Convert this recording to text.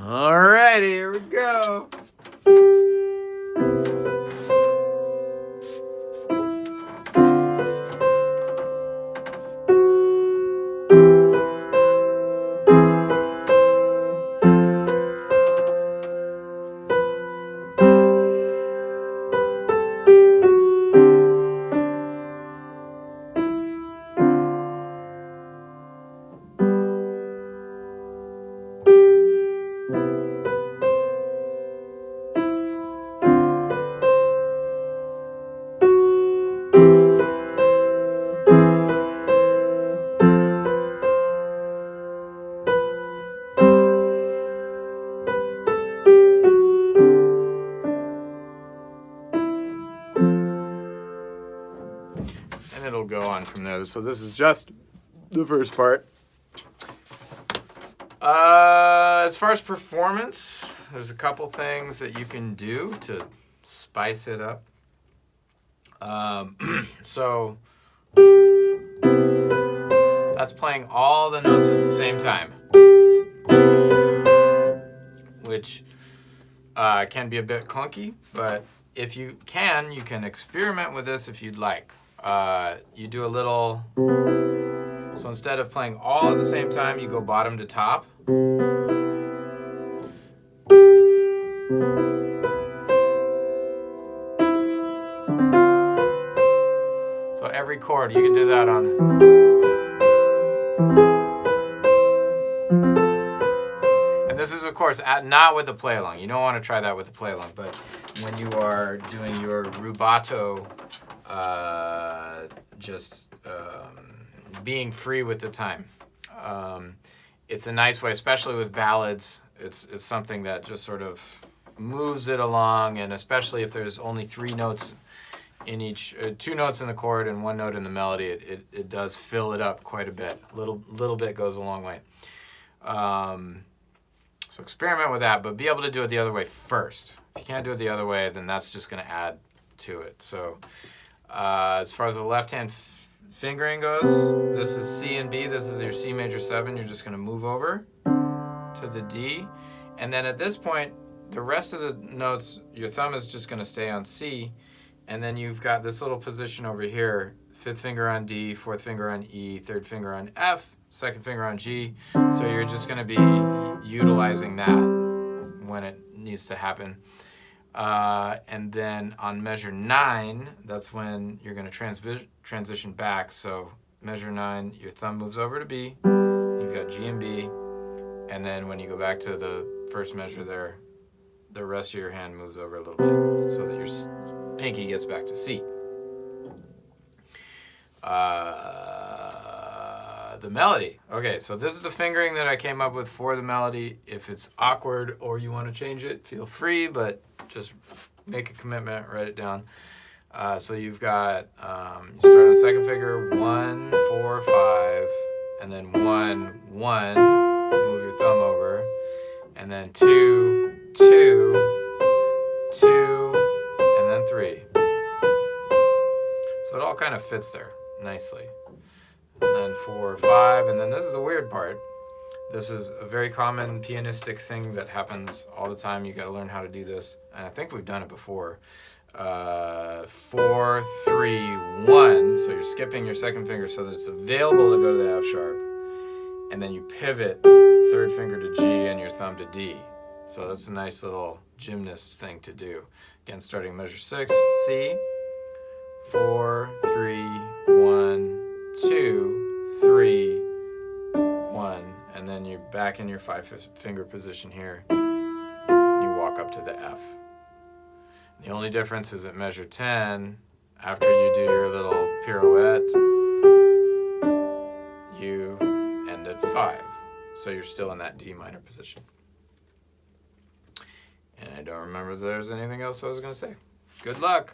All right, here we go. And it'll go on from there. So this is just the first part. As far as performance, there's a couple things that you can do to spice it up. So that's playing all the notes at the same time, which can be a bit clunky, but if you can experiment with this if you'd like. You do a little, so instead of playing all at the same time, you go bottom to top. So every chord, you can do that on. And this is, of course, not with a play along. You don't want to try that with a play along, but when you are doing your rubato, being free with the time. It's a nice way, especially with ballads. It's something that just sort of moves it along, and especially if there's only 3 notes in each, 2 notes in the chord and 1 note in the melody, it does fill it up quite a bit. Little bit goes a long way. So experiment with that, but be able to do it the other way first. If you can't do it the other way, then that's just going to add to it. So as far as the left hand fingering goes, this is C and B. This is your C major 7. You're just going to move over to the D. And then at this point, the rest of the notes, your thumb is just going to stay on C. And then you've got this little position over here, 5th finger on D, 4th finger on E, 3rd finger on F, 2nd finger on G. So you're just going to be utilizing that when it needs to happen. And then on measure 9, that's when you're going to transition back. So measure 9, your thumb moves over to B. You've got G and B. And then when you go back to the first measure there, the rest of your hand moves over a little bit so that your pinky gets back to C. The melody. Okay, so this is the fingering that I came up with for the melody. If it's awkward or you want to change it, feel free, but just make a commitment, write it down. So you've got, you start on second finger, 1, 4, 5, and then 1, 1, move your thumb over, and then 2, 2, 2, and then 3. So it all kind of fits there nicely. And then 4, 5, and then this is the weird part. This is a very common pianistic thing that happens all the time. You got to learn how to do this. And I think we've done it before. 4, 3, 1. So you're skipping your second finger so that it's available to go to the F sharp. And then you pivot 3rd finger to G and your thumb to D. So that's a nice little gymnast thing to do. Again, starting measure 6, C, 4, 3, 1, 2, 3, 1, and then you're back in your 5-finger position here. You walk up to the F. The only difference is at measure 10, after you do your little pirouette, you end at 5. So you're still in that D minor position. And I don't remember if there's anything else I was going to say. Good luck.